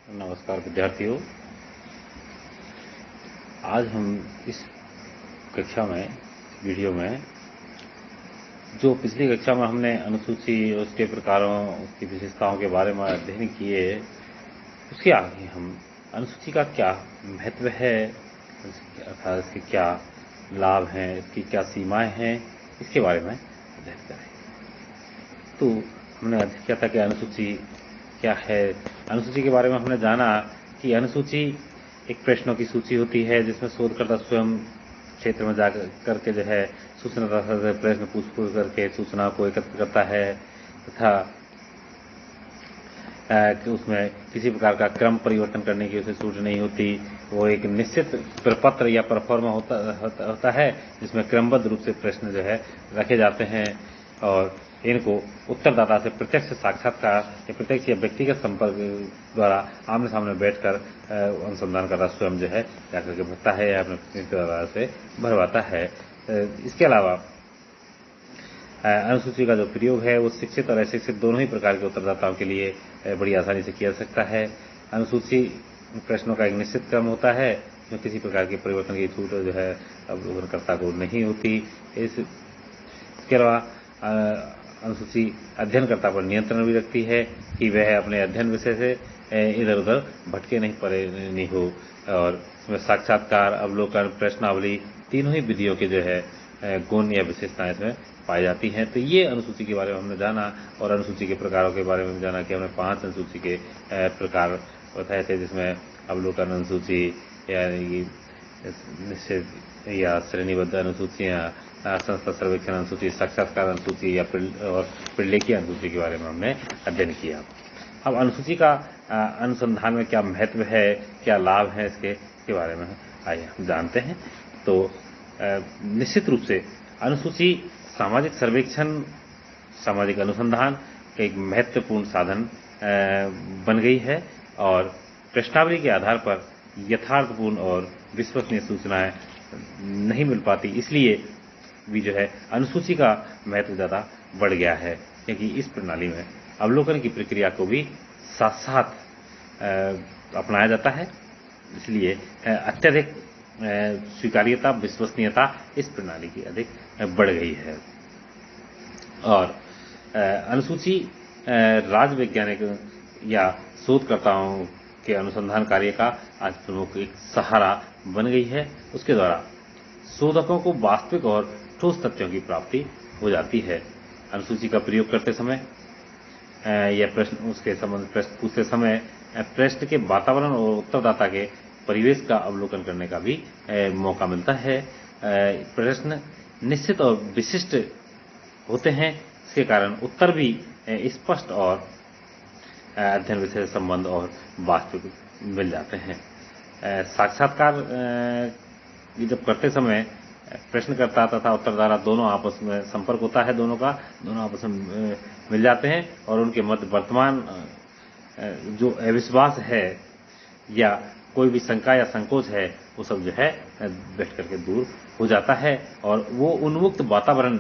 नमस्कार विद्यार्थियों। आज हम इस कक्षा में वीडियो में जो पिछली कक्षा में हमने अनुसूची, उसके प्रकारों, उसकी विशेषताओं के बारे में अध्ययन किए, उसके आगे हम अनुसूची का क्या महत्व है, अर्थात इसके क्या लाभ हैं, इसकी क्या सीमाएं हैं, इसके बारे में अध्ययन करें। तो हमने अध्ययन किया था कि अनुसूची क्या है। अनुसूची के बारे में हमने जाना कि अनुसूची एक प्रश्नों की सूची होती है जिसमें शोधकर्ता स्वयं क्षेत्र में जाकर करके जो है सूचनादाता से प्रश्न पूछ करके सूचना को एकत्र करता है तथा कि उसमें किसी प्रकार का क्रम परिवर्तन करने की उसे छूट नहीं होती। वो एक निश्चित प्रपत्र या परफॉर्मा होता है जिसमें क्रमबद्ध रूप से प्रश्न जो है रखे जाते हैं और इनको उत्तरदाता से प्रत्यक्ष साक्षात्कार या प्रत्यक्ष या व्यक्तिगत संपर्क द्वारा आमने सामने बैठकर अनुसंधानकर्ता स्वयं जो है जाकर के भरता है या अपने प्रतिनिधित्व से भरवाता है। इसके अलावा अनुसूची का जो प्रयोग है वो शिक्षित और अशिक्षित दोनों ही प्रकार के उत्तरदाताओं के लिए बड़ी आसानी से किया जा सकता है। अनुसूची प्रश्नों का एक निश्चित क्रम होता है जो किसी प्रकार के परिवर्तन की छूट जो है अवलोकनकर्ता को नहीं होती। इसके अलावा अनुसूची अध्ययनकर्ता पर नियंत्रण भी रखती है कि वह अपने अध्ययन विषय से इधर उधर भटके नहीं हो और इसमें साक्षात्कार, अवलोकन, प्रश्नावली तीनों ही विधियों के जो है गुण या विशेषताएं इसमें पाई जाती हैं। तो ये अनुसूची के बारे में हमने जाना और अनुसूची के प्रकारों के बारे में जाना कि हमने 5 अनुसूची के प्रकार बताए थे, जिसमें अवलोकन अनुसूची यानी निश्चित या श्रेणीबद्ध अनुसूचियां, संस्था सर्वेक्षण अनुसूची, साक्षात्कार अनुसूची या प्रलेखीय अनुसूची के बारे में हमने अध्ययन किया। अब अनुसूची का अनुसंधान में क्या महत्व है, क्या लाभ है, इसके बारे में आइए हम जानते हैं। तो निश्चित रूप से अनुसूची सामाजिक सर्वेक्षण, सामाजिक अनुसंधान का एक महत्वपूर्ण साधन बन गई है और प्रश्नावली के आधार पर यथार्थपूर्ण और विश्वसनीय सूचनाएं नहीं मिल पाती, इसलिए भी जो है अनुसूची का महत्व ज़्यादा बढ़ गया है, क्योंकि इस प्रणाली में अवलोकन की प्रक्रिया को भी साथ साथ अपनाया जाता है। इसलिए अत्यधिक स्वीकार्यता, विश्वसनीयता इस प्रणाली की अधिक बढ़ गई है। और अनुसूची राज्य वैज्ञानिक या शोधकर्ताओं के अनुसंधान कार्य का आज प्रमुख एक सहारा बन गई है। उसके द्वारा शोधकों को वास्तविक और ठोस तथ्यों की प्राप्ति हो जाती है। अनुसूची का प्रयोग करते समय या प्रश्न उसके संबंध प्रश्न पूछते समय प्रश्न के वातावरण और उत्तरदाता के परिवेश का अवलोकन करने का भी मौका मिलता है। प्रश्न निश्चित और विशिष्ट होते हैं, इसके कारण उत्तर भी स्पष्ट और अध्ययन विषय संबंध और वास्तविक मिल जाते हैं। साक्षात्कार जब करते समय प्रश्नकर्ता तथा उत्तरदाता दोनों आपस में संपर्क होता है, दोनों आपस में मिल जाते हैं और उनके मध्य वर्तमान जो अविश्वास है या कोई भी शंका या संकोच है वो सब जो है बैठ करके दूर हो जाता है और वो उन्मुक्त वातावरण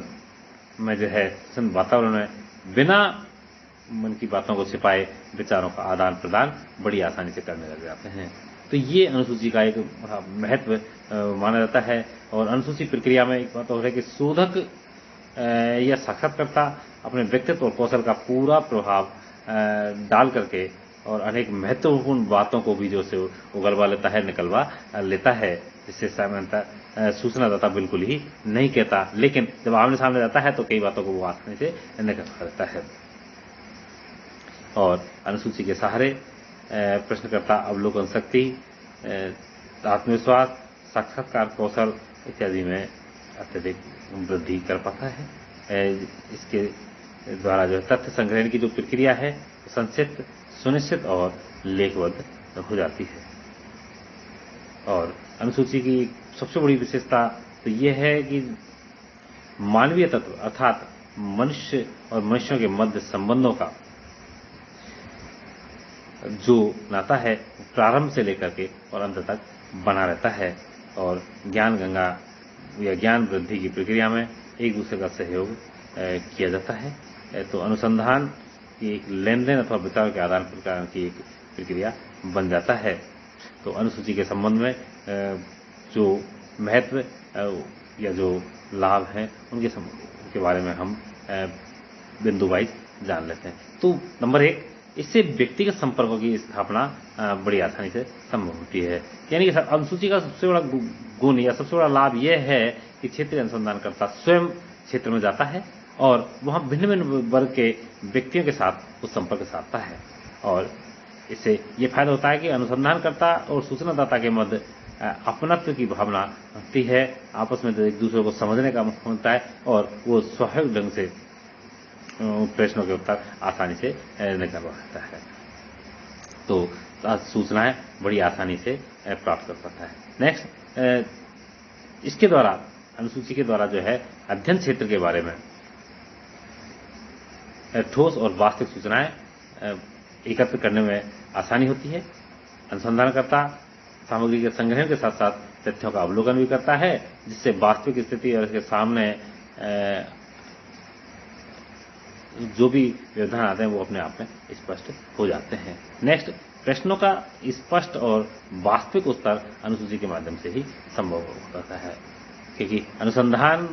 में जो है वातावरण में बिना मन की बातों को छिपाए विचारों का आदान प्रदान बड़ी आसानी से करने लग जाते हैं। तो ये अनुसूची का एक बड़ा महत्व माना जाता है। और अनुसूची प्रक्रिया में एक बात और है कि शोधक या साक्षात्कारकर्ता अपने व्यक्तित्व और कौशल का पूरा प्रभाव डाल करके और अनेक महत्वपूर्ण बातों को भी जो से उगलवा लेता है, निकलवा लेता है, जिससे सामान्यतः सूचनादाता बिल्कुल ही नहीं कहता, लेकिन जब आमने सामने जाता है तो कई बातों को वो आसानी से निकलवा लेता है। और अनुसूची के सहारे प्रश्नकर्ता अवलोकन शक्ति, आत्मविश्वास, साक्षात्कार कौशल इत्यादि में अत्यधिक वृद्धि कर पाता है। इसके द्वारा जो तथ्य संग्रहण की जो प्रक्रिया है संक्षिप्त, सुनिश्चित और लेखबद्ध हो जाती है। और अनुसूची की सबसे बड़ी विशेषता तो ये है कि मानवीय तत्व अर्थात मनुष्य और मनुष्यों के मध्य संबंधों का जो नाता है प्रारंभ से लेकर के और अंत तक बना रहता है और ज्ञान गंगा या ज्ञान वृद्धि की प्रक्रिया में एक दूसरे का सहयोग किया जाता है। तो अनुसंधान की एक लेन देन अथवा विचार के आदान प्रदान की एक प्रक्रिया बन जाता है। तो अनुसूची के संबंध में जो महत्व या जो लाभ हैं उनके बारे में हम बिंदु वाइज जान लेते हैं। तो नंबर 1, इससे व्यक्तिगत संपर्कों की स्थापना बड़ी आसानी से संभव होती है। यानी कि अनुसूची का सबसे बड़ा गुण या सबसे बड़ा लाभ यह है कि क्षेत्रीय अनुसंधानकर्ता स्वयं क्षेत्र में जाता है और वहां भिन्न भिन्न वर्ग के व्यक्तियों के साथ उस संपर्क साधता है। और इससे ये फायदा होता है कि अनुसंधानकर्ता और सूचनादाता के मध्य अपनत्व की भावना होती है, आपस में एक दूसरे को समझने का मौका मिलता है और वो स्वाभाविक ढंग से प्रश्नों के उत्तर आसानी से निकल पाता है। तो सूचनाएं बड़ी आसानी से प्राप्त कर पाता है। नेक्स्ट, इसके द्वारा अनुसूची के द्वारा जो है अध्ययन क्षेत्र के बारे में ठोस और वास्तविक सूचनाएं एकत्र करने में आसानी होती है। अनुसंधानकर्ता सामग्री के संग्रहण के साथ साथ तथ्यों का अवलोकन भी करता है, जिससे वास्तविक स्थिति और इसके सामने जो भी व्यवधान आते हैं वो अपने आप में स्पष्ट हो जाते हैं। नेक्स्ट, प्रश्नों का स्पष्ट और वास्तविक उत्तर अनुसूची के माध्यम से ही संभव होता है, क्योंकि अनुसंधान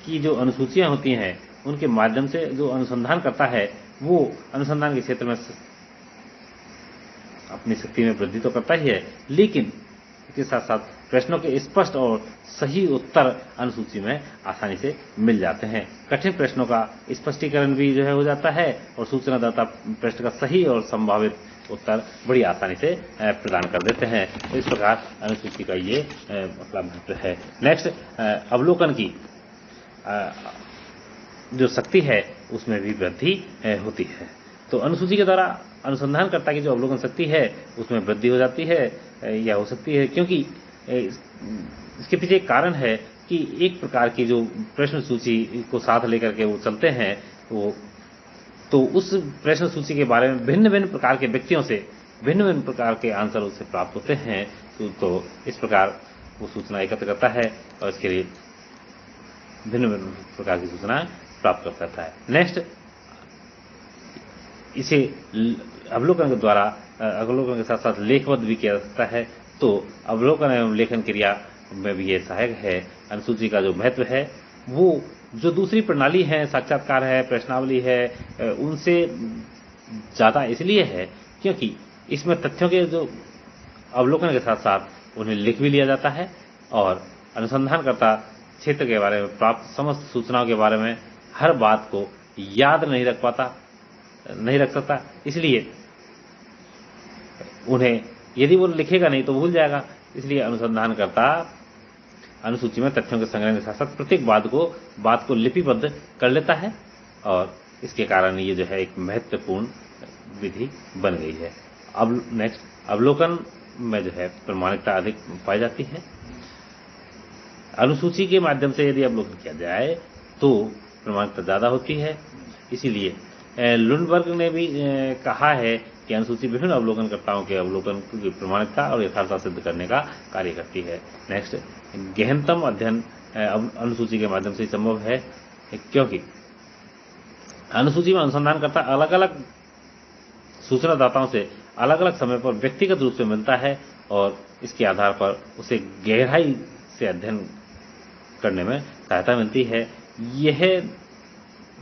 की जो अनुसूचियां होती हैं उनके माध्यम से जो अनुसंधान करता है वो अनुसंधान के क्षेत्र में अपनी शक्ति में वृद्धि तो करता ही है, लेकिन इसके साथ साथ प्रश्नों के स्पष्ट और सही उत्तर अनुसूची में आसानी से मिल जाते हैं। कठिन प्रश्नों का स्पष्टीकरण भी जो है हो जाता है और सूचनादाता प्रश्न का सही और संभावित उत्तर बड़ी आसानी से प्रदान कर देते हैं। तो इस प्रकार अनुसूची का ये मतलब महत्व है। नेक्स्ट, अवलोकन की जो शक्ति है उसमें भी वृद्धि होती है। तो अनुसूची के द्वारा अनुसंधानकर्ता की जो अवलोकन शक्ति है उसमें वृद्धि हो जाती है या हो सकती है, क्योंकि इसके पीछे एक कारण है कि एक प्रकार की जो प्रश्न सूची को साथ लेकर के वो चलते हैं वो, तो उस प्रश्न सूची के बारे में भिन्न भिन्न प्रकार के व्यक्तियों से भिन्न भिन्न प्रकार के आंसर उससे प्राप्त होते हैं। तो इस प्रकार वो सूचना एकत्र करता है और इसके लिए भिन्न भिन्न प्रकार की सूचनाएं प्राप्त कर सकता है। नेक्स्ट, इसे अवलोकन के द्वारा अवलोकन के साथ साथ लेखबद्ध भी किया जा सकता है। तो अवलोकन एवं लेखन क्रिया में भी ये सहायक है। अनुसूची का जो महत्व है वो जो दूसरी प्रणाली है, साक्षात्कार है, प्रश्नावली है, उनसे ज्यादा इसलिए है क्योंकि इसमें तथ्यों के जो अवलोकन के साथ साथ उन्हें लिख भी लिया जाता है और अनुसंधानकर्ता क्षेत्र के बारे में प्राप्त समस्त सूचनाओं के बारे में हर बात को याद नहीं रख सकता, इसलिए उन्हें यदि वो लिखेगा नहीं तो भूल जाएगा। इसलिए अनुसंधानकर्ता अनुसूची में तथ्यों के संग्रह के साथ साथ प्रत्येक बात को लिपिबद्ध कर लेता है और इसके कारण ये जो है एक महत्वपूर्ण विधि बन गई है। अब नेक्स्ट, अवलोकन में जो है प्रमाणिकता अधिक पाई जाती है। अनुसूची के माध्यम से यदि अवलोकन किया जाए तो प्रमाणिकता ज्यादा होती है। इसीलिए लुंडबर्ग ने भी कहा है कि अनुसूची विभिन्न अवलोकनकर्ताओं के अवलोकन की प्रमाणिकता और यथार्थता सिद्ध करने का कार्य करती है। नेक्स्ट, गहनतम अध्ययन अनुसूची के माध्यम से संभव है, क्योंकि अनुसूची में अनुसंधानकर्ता अलग अलग सूचनादाताओं से अलग अलग समय पर व्यक्तिगत रूप से मिलता है और इसके आधार पर उसे गहराई से अध्ययन करने में सहायता मिलती है। यह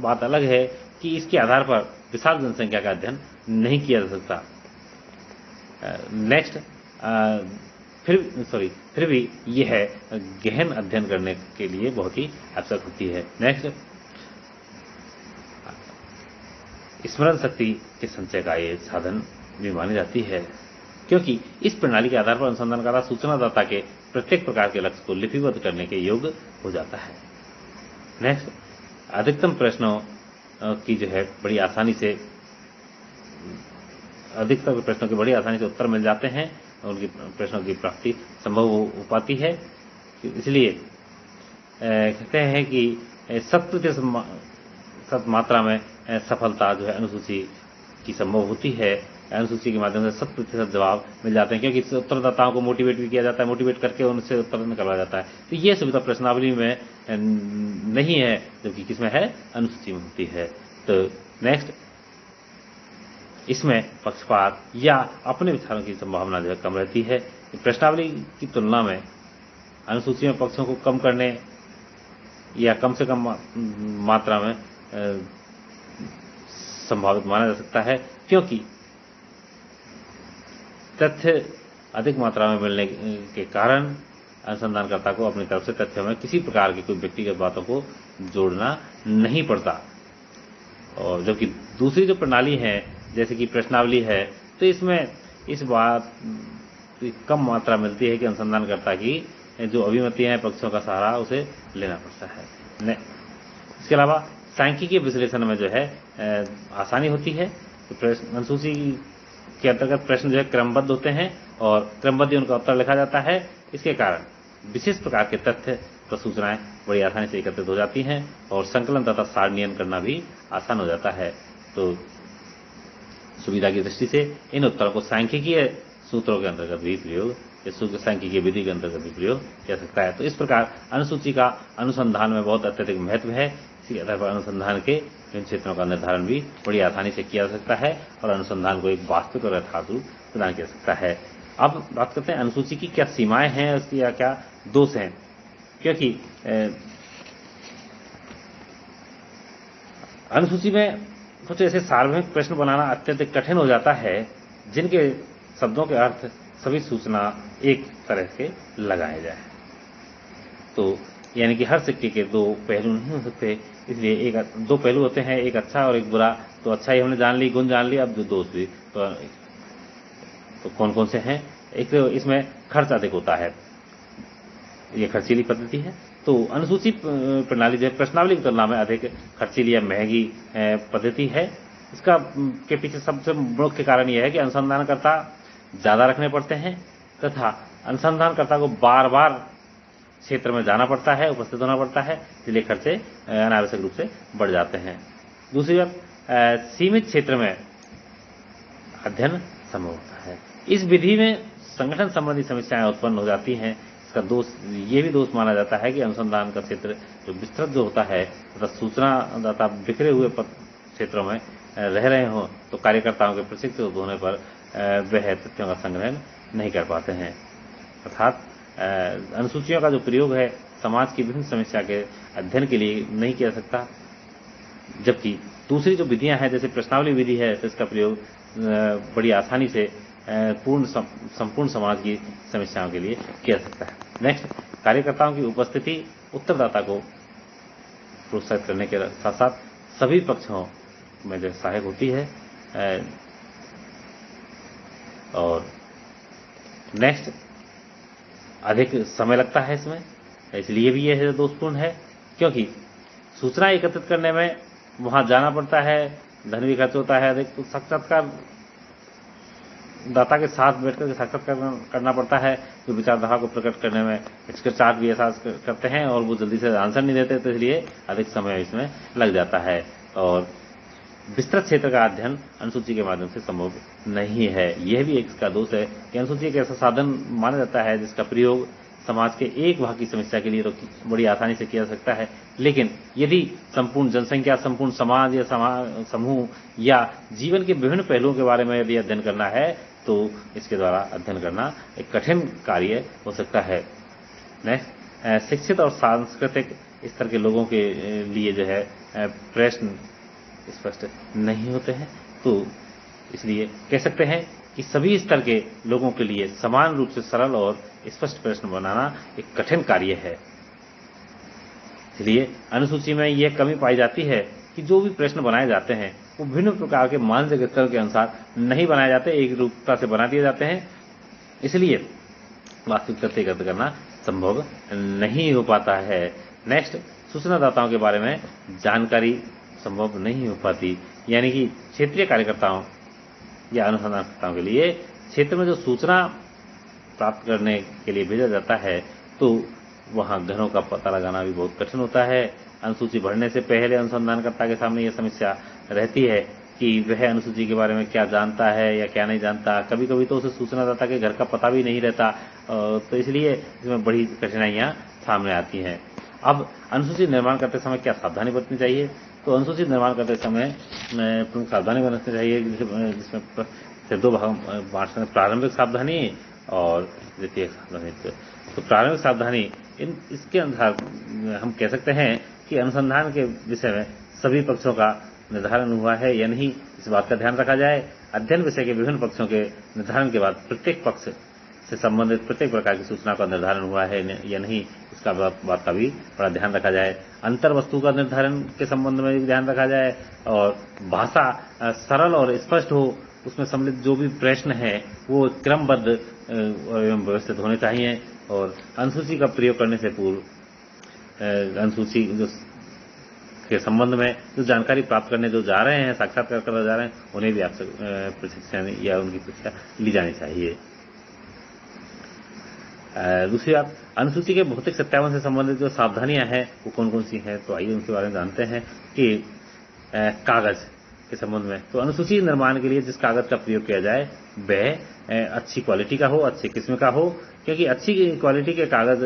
बात अलग है कि इसके आधार पर विशाल जनसंख्या का अध्ययन नहीं किया जा सकता। नेक्स्ट, फिर भी यह गहन अध्ययन करने के लिए बहुत ही आवश्यक होती है। नेक्स्ट, स्मरण शक्ति के संचय का ये साधन भी मानी जाती है, क्योंकि इस प्रणाली के आधार पर अनुसंधानकर्ता सूचनादाता के प्रत्येक प्रकार के लक्ष्य को लिपिबद्ध करने के योग्य हो जाता है। नेक्स्ट, अधिकतम प्रश्नों की जो है बड़ी आसानी से उत्तर मिल जाते हैं और उनकी प्रश्नों की प्राप्ति संभव हो पाती है। इसलिए कहते हैं कि 100% मात्रा में सफलता जो है अनुसूची की संभव होती है। अनुसूची के माध्यम से 100% जवाब मिल जाते हैं, क्योंकि उत्तरदाताओं को मोटिवेट भी किया जाता है, मोटिवेट करके उनसे उत्तर निकलवाया जाता है। तो ये सुविधा प्रश्नावली में नहीं है, जबकि किसमें है, अनुसूची में होती है। तो नेक्स्ट, इसमें पक्षपात या अपने विचारों की संभावना जो है कम रहती है। प्रश्नावली की तुलना में अनुसूची में पक्षों को कम करने या कम से कम मात्रा में संभावित माना जा सकता है, क्योंकि तथ्य अधिक मात्रा में मिलने के कारण अनुसंधानकर्ता को अपनी तरफ से तथ्यों में किसी प्रकार की कोई व्यक्तिगत बातों को जोड़ना नहीं पड़ता। और जबकि दूसरी जो प्रणाली है जैसे कि प्रश्नावली है, तो इसमें इस बात कम मात्रा मिलती है कि अनुसंधानकर्ता की जो अभिमतियां हैं पक्षों का सहारा उसे लेना पड़ता है। इसके अलावा सांख्यिकीय विश्लेषण में जो है आसानी होती है। अनुसूची के अंतर्गत प्रश्न जो है क्रमबद्ध होते हैं और क्रमबद्ध उनका उत्तर लिखा जाता है। इसके कारण विशेष प्रकार के तथ्य तो सूचनाएं बड़ी आसानी से एकत्रित हो जाती हैं और संकलन तथा सारणीयन करना भी आसान हो जाता है। तो सुविधा की दृष्टि से इन उत्तरों को सांख्यिकीय सूत्रों के अंतर्गत भी प्रयोग या सांख्यिकीय विधि के अंतर्गत भी प्रयोग किया सकता है। तो इस प्रकार अनुसूची का अनुसंधान में बहुत अत्यधिक महत्व है। इसी आधार पर अनुसंधान के इन क्षेत्रों का निर्धारण भी बड़ी आसानी से किया जा सकता है और अनुसंधान को एक वास्तविक और यथार्थ रूप प्रदान किया जा सकता है। अब बात करते हैं अनुसूची की क्या सीमाएं हैं, उसकी या क्या दोष हैं, क्योंकि अनुसूची में कुछ ऐसे सार्वजनिक प्रश्न बनाना अत्यधिक कठिन हो जाता है जिनके शब्दों के अर्थ सभी सूचना एक तरह से लगाए जाए। तो यानी कि हर सिक्के के दो पहलू नहीं हो सकते, इसलिए दो पहलू होते हैं, एक अच्छा और एक बुरा। तो अच्छा ही हमने जान ली, गुण जान ली, अब जो दोष भी तो कौन कौन से हैं। एक तो इसमें खर्च अधिक होता है, ये खर्चीली पद्धति है। तो अनुसूची प्रणाली जो है प्रश्नावली की तुलना में अधिक खर्चीली या महंगी पद्धति है। इसका के पीछे सबसे मुख्य कारण यह है कि अनुसंधानकर्ता ज्यादा रखने पड़ते हैं तथा अनुसंधानकर्ता को बार बार क्षेत्र में जाना पड़ता है, उपस्थित होना पड़ता है, इसलिए खर्चे अनावश्यक रूप से बढ़ जाते हैं। दूसरी बात, सीमित क्षेत्र में अध्ययन संभव होता है। इस विधि में संगठन संबंधी समस्याएं उत्पन्न हो जाती हैं। इसका दोष ये भी दोष माना जाता है कि अनुसंधान का क्षेत्र जो विस्तृत जो होता है तथा सूचनादाता बिखरे हुए क्षेत्रों में रह रहे हों तो कार्यकर्ताओं के प्रशिक्षित होने पर वह तथ्यों का संग्रहण नहीं कर पाते हैं। अर्थात अनुसूचियों का जो प्रयोग है समाज की विभिन्न समस्या के अध्ययन के लिए नहीं किया जा सकता, जबकि दूसरी जो विधियां हैं जैसे प्रश्नावली विधि है तो इसका प्रयोग बड़ी आसानी से संपूर्ण समाज की समस्याओं के लिए किया जा सकता है। नेक्स्ट, कार्यकर्ताओं की उपस्थिति उत्तरदाता को प्रोत्साहित करने के साथ साथ सभी पक्षों में जो सहायक होती है। और नेक्स्ट, अधिक समय लगता है इसमें, इसलिए भी यह दोषपूर्ण है, क्योंकि सूचना एकत्रित करने में वहां जाना पड़ता है, धन भी खर्च होता है अधिक। तो साक्षात्कार दाता के साथ बैठकर के साक्षात्कार करना पड़ता है, जो विचारधारा को प्रकट करने में हिचकिचाहट भी एहसास करते हैं और वो जल्दी से आंसर नहीं देते, तो इसलिए अधिक समय इसमें लग जाता है। और विस्तृत क्षेत्र का अध्ययन अनुसूची के माध्यम से संभव नहीं है। यह भी एक इसका दोष है कि अनुसूची एक ऐसा साधन माना जाता है जिसका प्रयोग समाज के एक भाग की समस्या के लिए बड़ी आसानी से किया जा सकता है, लेकिन यदि संपूर्ण जनसंख्या, संपूर्ण समाज या समूह या जीवन के विभिन्न पहलुओं के बारे में यदि अध्ययन करना है तो इसके द्वारा अध्ययन करना एक कठिन कार्य हो सकता है। नेक्स्ट, शिक्षित और सांस्कृतिक स्तर के लोगों के लिए जो है प्रश्न स्पष्ट नहीं होते हैं, तो इसलिए कह सकते हैं कि सभी स्तर के लोगों के लिए समान रूप से सरल और स्पष्ट प्रश्न बनाना एक कठिन कार्य है। इसलिए अनुसूची में यह कमी पाई जाती है कि जो भी प्रश्न बनाए जाते हैं वो भिन्न प्रकार के मानसिक स्तर के अनुसार नहीं बनाए जाते, एक रूपता से बना दिए जाते हैं, इसलिए वास्तविक तथ्य एकत्र करना संभव नहीं हो पाता है। नेक्स्ट, सूचनादाताओं के बारे में जानकारी संभव नहीं हो पाती, यानी कि क्षेत्रीय कार्यकर्ताओं या अनुसंधानकर्ताओं के लिए क्षेत्र में जो सूचना प्राप्त करने के लिए भेजा जाता है तो वहां घरों का पता लगाना भी बहुत कठिन होता है। अनुसूची बढ़ने से पहले अनुसंधानकर्ता के सामने यह समस्या रहती है कि वह अनुसूची के बारे में क्या जानता है या क्या नहीं जानता। कभी कभी तो उसे सूचनादाता के घर का पता भी नहीं रहता, तो इसलिए इसमें बड़ी कठिनाइयां सामने आती हैं। अब अनुसूची निर्माण करते समय क्या सावधानी बरतनी चाहिए? तो अनुसूची निर्माण करते समय प्रमुख सावधानी बरतनी चाहिए, जिसमें से दो भाग बांट सकते हैं, प्रारंभिक सावधानी और द्वितीयक सावधानी। तो प्रारंभिक सावधानी इसके अनुसार हम कह सकते हैं कि अनुसंधान के विषय में सभी पक्षों का निर्धारण हुआ है या नहीं, इस बात का ध्यान रखा जाए। अध्ययन विषय के विभिन्न पक्षों के निर्धारण के बाद प्रत्येक पक्ष से संबंधित प्रत्येक प्रकार की सूचना का निर्धारण हुआ है या नहीं, इसका बात का भी बड़ा ध्यान रखा जाए। अंतर वस्तु का निर्धारण के संबंध में भी ध्यान रखा जाए और भाषा सरल और स्पष्ट हो, उसमें सम्मिलित जो भी प्रश्न है वो क्रमबद्ध एवं व्यवस्थित होने चाहिए। और अनुसूची का प्रयोग करने से पूर्व अनुसूची के संबंध में जो जानकारी प्राप्त करने जो जा रहे हैं, साक्षात्कार करने जा रहे हैं, उन्हें भी आपसे प्रशिक्षण या उनकी परीक्षा ली जानी चाहिए। दूसरी बात, अनुसूची के भौतिक सत्यापन से संबंधित जो सावधानियां हैं वो कौन कौन सी हैं, तो आइए उनके बारे में जानते हैं। कि कागज के संबंध में, तो अनुसूची निर्माण के लिए जिस कागज का प्रयोग किया जाए वह अच्छी क्वालिटी का हो, अच्छी किस्म का हो, क्योंकि अच्छी क्वालिटी के कागज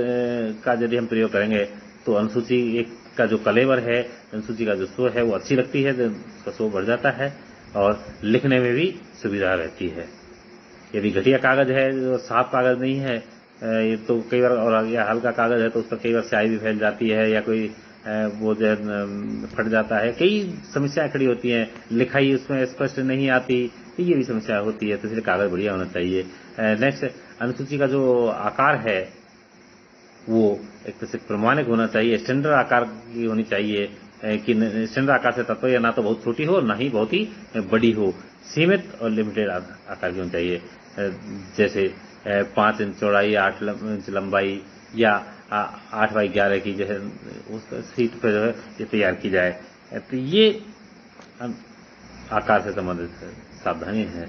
का यदि हम प्रयोग करेंगे तो अनुसूची का जो कलेवर है, अनुसूची का जो शो है वो अच्छी लगती है, उसका शो बढ़ जाता है और लिखने में भी सुविधा रहती है। यदि घटिया कागज है, जो साफ कागज नहीं है, ये तो कई बार, और या हल्का कागज है तो उस पर कई बार स्याही भी फैल जाती है या कोई वो जो है फट जाता है, कई समस्याएं खड़ी होती हैं, लिखाई उसमें स्पष्ट नहीं आती, तो ये भी समस्या होती है। तो इसलिए कागज बढ़िया होना चाहिए। नेक्स्ट, अनुसूची का जो आकार है वो एक तरह से प्रमाणिक होना चाहिए, स्टैंडर्ड आकार की होनी चाहिए। कि स्टैंडर्ड आकार से तात्पर्य ना तो बहुत छोटी हो ना ही बहुत ही बड़ी हो, सीमित और लिमिटेड आकार की होनी चाहिए। जैसे 5 इंच चौड़ाई, 8 इंच लंबाई या 8x11 की जो है उस सीट पर जो है ये तैयार की जाए। तो ये आकार से संबंधित सावधानी है।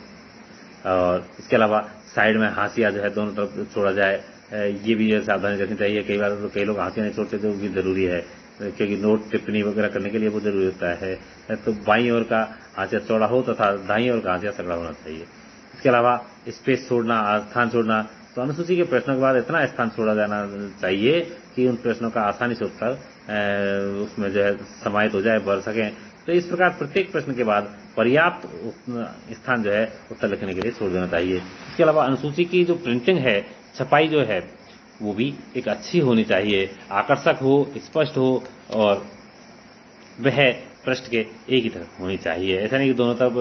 और इसके अलावा साइड में हाशिया जो है दोनों तरफ छोड़ा जाए, ये भी सावधानी रखनी चाहिए। कई बार तो कई लोग हाशिया नहीं छोड़ते, तो वो भी जरूरी है, क्योंकि नोट टिप्पणी वगैरह करने के लिए वो जरूरी होता है। तो बाईं ओर का हाशिया चौड़ा हो तथा दाईं ओर का हाशिया सकड़ा होना चाहिए। इसके अलावा स्पेस छोड़ना, स्थान छोड़ना, तो अनुसूची के प्रश्नों के बाद इतना स्थान छोड़ा जाना चाहिए कि उन प्रश्नों का आसानी से उत्तर उसमें जो है समाहित हो जाए, भर सकें। तो इस प्रकार प्रत्येक प्रश्न के बाद पर्याप्त स्थान जो है उत्तर लिखने के लिए छोड़ देना चाहिए। इसके अलावा अनुसूची की जो प्रिंटिंग है, छपाई जो है वो भी एक अच्छी होनी चाहिए, आकर्षक हो, स्पष्ट हो और वह पृष्ठ के एक ही तरफ होनी चाहिए। ऐसा नहीं कि दोनों तरफ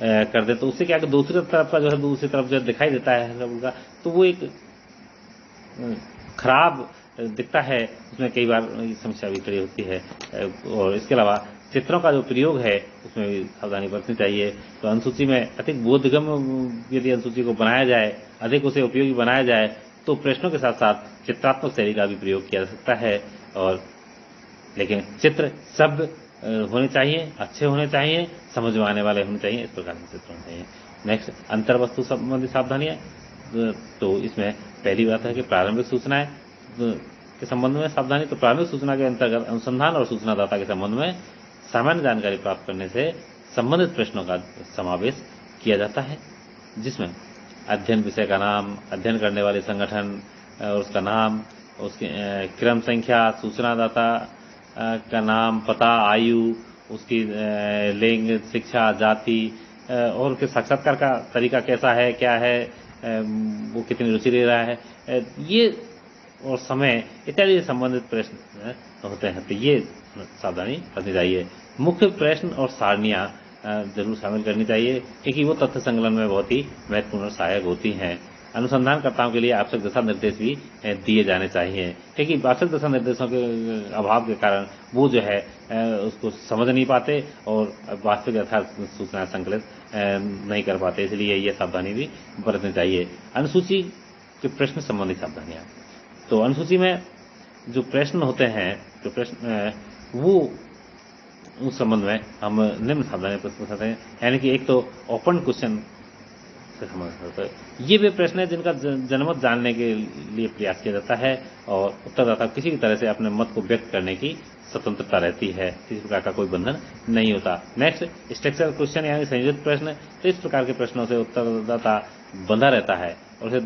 कर दे, तो उससे क्या कि दूसरी तरफ का जो है दूसरी तरफ जो दिखाई देता है सबका, तो वो एक खराब दिखता है, उसमें कई बार समस्या भी खड़ी होती है। और इसके अलावा चित्रों का जो प्रयोग है उसमें भी सावधानी बरतनी चाहिए। तो अनुसूची में अधिक बोधगम्य यदि अनुसूची को बनाया जाए, अधिक उसे उपयोगी बनाया जाए, तो प्रश्नों के साथ साथ चित्रात्मक शैली का भी प्रयोग किया जा सकता है। और लेकिन चित्र शब्द होने चाहिए, अच्छे होने चाहिए, समझ में आने वाले होने चाहिए, इस प्रकार के चित्र होने चाहिए। नेक्स्ट, अंतर वस्तु संबंधी सावधानियां। तो इसमें पहली बात है कि प्रारंभिक सूचनाएं के संबंध में सावधानी। तो प्रारंभिक सूचना के अंतर्गत अनुसंधान और सूचनादाता के संबंध में सामान्य जानकारी प्राप्त करने से संबंधित प्रश्नों का समावेश किया जाता है, जिसमें अध्ययन विषय का नाम, अध्ययन करने वाले संगठन और उसका नाम, उसकी क्रम संख्या, सूचनादाता का नाम, पता, आयु, उसकी लिंग, शिक्षा, जाति और उसके साक्षात्कार का तरीका कैसा है, क्या है, वो कितनी रुचि ले रहा है, ये और समय इत्यादि संबंधित प्रश्न होते हैं। तो ये सावधानी रखनी चाहिए। मुख्य प्रश्न और सारणियां जरूर शामिल करनी चाहिए, क्योंकि वो तथ्य संकलन में बहुत ही महत्वपूर्ण और सहायक होती हैं। अनुसंधानकर्ताओं के लिए आवश्यक दिशा निर्देश भी दिए जाने चाहिए, क्योंकि आवश्यक दिशा निर्देशों के अभाव के कारण वो जो है उसको समझ नहीं पाते और वास्तविक यथार्थ सूचना संकलित नहीं कर पाते। इसलिए ये सावधानी भी बरतनी चाहिए। अनुसूची के प्रश्न संबंधी सावधानियां। तो अनुसूची में जो प्रश्न होते हैं, जो प्रश्न वो उस संबंध में हम निम्न सावधानियां प्रस्तुत करते हैं। यानी कि एक तो ओपन क्वेश्चन से संबंधित होता है। ये वे प्रश्न है जिनका जनमत जानने के लिए प्रयास किया जाता है और उत्तरदाता किसी भी तरह से अपने मत को व्यक्त करने की स्वतंत्रता रहती है, किसी प्रकार का कोई बंधन नहीं होता। नेक्स्ट, स्ट्रक्चरल क्वेश्चन यानी संयोजित प्रश्न। तो इस प्रकार के प्रश्नों से उत्तरदाता बंधा रहता है और उसे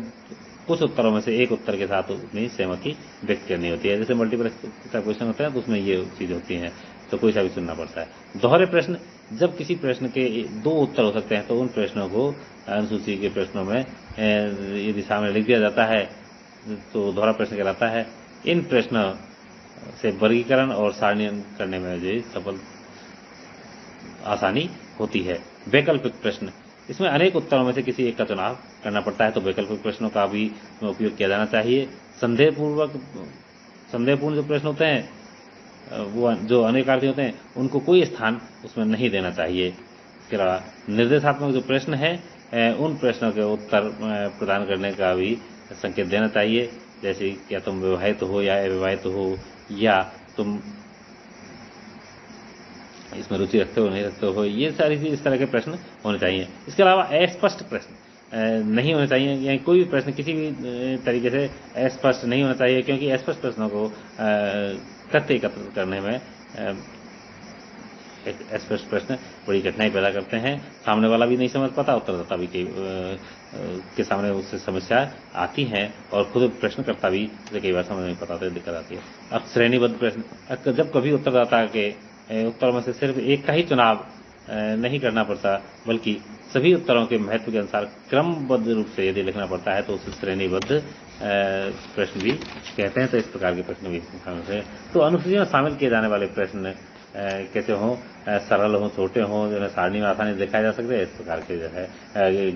कुछ उत्तरों में से एक उत्तर के साथ उतनी सहमति व्यक्त करनी होती है। जैसे मल्टीपल क्वेश्चन होता है तो उसमें ये चीज होती है, तो कोई सा भी चुनना पड़ता है। दोहरे प्रश्न, जब किसी प्रश्न के 2 उत्तर हो सकते हैं तो उन प्रश्नों को अनुसूची के प्रश्नों में यदि सामने लिख दिया जाता है तो दोहरा प्रश्न कहलाता है। इन प्रश्न से वर्गीकरण और सारणीकरण करने में जो सफल आसानी होती है। वैकल्पिक प्रश्न, इसमें अनेक उत्तरों में से किसी एक का चुनाव करना पड़ता है, तो वैकल्पिक प्रश्नों का भी उपयोग किया जाना चाहिए। संदेहपूर्ण जो प्रश्न होते हैं वो जो अनेकार्थी होते हैं उनको कोई स्थान उसमें नहीं देना चाहिए। इसके अलावा निर्देशात्मक जो प्रश्न है उन प्रश्नों के उत्तर प्रदान करने का भी संकेत देना चाहिए, जैसे क्या तुम विवाहित हो या अविवाहित हो, या तुम इसमें रुचि रखते हो नहीं रखते हो, ये सारी चीज इस तरह के प्रश्न होने चाहिए। इसके अलावा अस्पष्ट प्रश्न नहीं होने चाहिए, यानी कोई भी प्रश्न किसी भी तरीके से अस्पष्ट नहीं होना चाहिए, क्योंकि अस्पष्ट प्रश्नों को तथ्य एकत्र करने में एक अस्पष्ट प्रश्न बड़ी कठिनाई पैदा करते हैं। सामने वाला भी नहीं समझ पाता, उत्तरदाता भी के सामने उससे समस्या आती है, और खुद प्रश्नकर्ता भी कई बार समझ नहीं पाता, दिक्कत आती है। अब श्रेणीबद्ध प्रश्न, जब कभी उत्तरदाता के उत्तरों में से सिर्फ एक का ही चुनाव नहीं करना पड़ता, बल्कि सभी उत्तरों के महत्व के अनुसार क्रमबद्ध रूप से यदि लिखना पड़ता है तो उसे श्रेणीबद्ध प्रश्न भी कहते हैं। तो इस प्रकार के प्रश्न भी शामिल हैं। तो अनुसूची में शामिल किए जाने वाले प्रश्न कैसे हों, सरल हों, छोटे हों, जो है सारणी में आसानी से दिखाए जा सकते हैं, इस प्रकार के जो है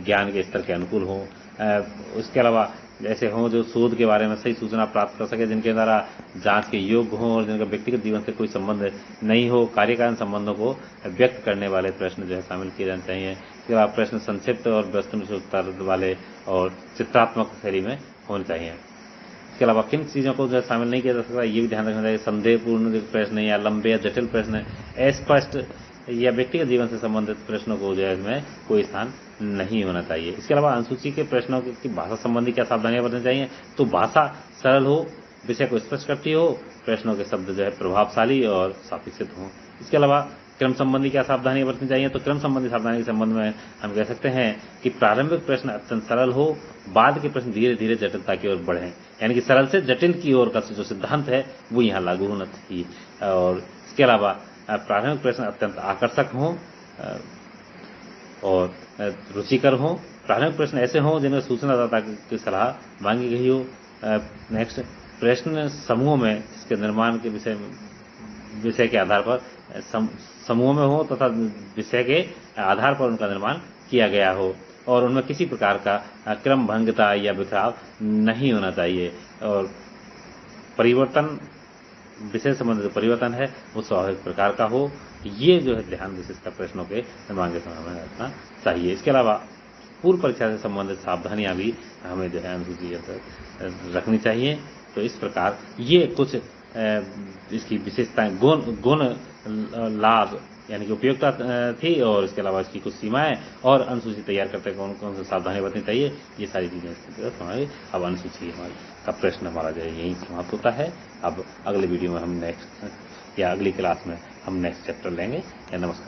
ज्ञान के स्तर के अनुकूल हों। उसके अलावा ऐसे हों जो शोध के बारे में सही सूचना प्राप्त कर सके, जिनके द्वारा जांच के योग्य हों और जिनका व्यक्तिगत जीवन से कोई संबंध नहीं हो। कार्यकालीन संबंधों को व्यक्त करने वाले प्रश्न जो है शामिल किए जाने चाहिए। इसके अलावा प्रश्न संक्षिप्त और वस्तुनिष्ठ उत्तर वाले और चित्रात्मक शैली में होने चाहिए। इसके अलावा किन चीजों को जो है शामिल नहीं किया जा सकता, ये भी ध्यान रखना चाहिए। संदेहपूर्ण प्रश्न या लंबे या जटिल प्रश्न, अस्पष्ट या व्यक्तिगत जीवन से संबंधित प्रश्नों को जो है इसमें कोई स्थान नहीं होना चाहिए। इसके अलावा अनुसूची के प्रश्नों की भाषा संबंधी क्या सावधानियां बरतनी चाहिए, तो भाषा सरल हो, विषय को स्पष्ट करती हो, प्रश्नों के शब्द जो है प्रभावशाली और सापेक्षित हों। इसके अलावा क्रम संबंधी क्या सावधानियां बरतनी चाहिए, तो क्रम संबंधी सावधानी के संबंध में हम कह सकते हैं कि प्रारंभिक प्रश्न अत्यंत सरल हो, बाद के प्रश्न धीरे धीरे जटिलता की ओर बढ़ें, यानी कि सरल से जटिल की ओर का जो सिद्धांत है वो यहाँ लागू होना चाहिए। और इसके अलावा प्रारंभिक प्रश्न अत्यंत आकर्षक हों और रुचिकर हों। प्रारंभिक प्रश्न ऐसे हों जिनमें सूचनादाता की सलाह मांगी गई हो। नेक्स्ट, प्रश्न समूह में इसके निर्माण के विषय के आधार पर समूह में हो तथा विषय के आधार पर उनका निर्माण किया गया हो, और उनमें किसी प्रकार का क्रम भंगता या बिखराव नहीं होना चाहिए। और परिवर्तन, विषय संबंधित जो परिवर्तन है वो स्वाभाविक प्रकार का हो। ये जो है ध्यान विशेषता प्रश्नों के निर्माण के समय में रखना चाहिए। इसके अलावा पूर्व परीक्षा से संबंधित सावधानियां भी हमें जो है अनुसूची रखनी चाहिए। तो इस प्रकार ये कुछ इसकी विशेषताएं, गुण लाभ यानी कि उपयोगिता थी, और इसके अलावा इसकी कुछ सीमाएं, और अनुसूची तैयार करते कौन कौन से सावधानी बरतनी चाहिए, ये सारी चीजें हमारी अब अनुसूची का प्रश्न हमारा जो है यही समाप्त होता है। अब अगले वीडियो में हम नेक्स्ट या अगली क्लास में हम नेक्स्ट चैप्टर लेंगे। नमस्कार।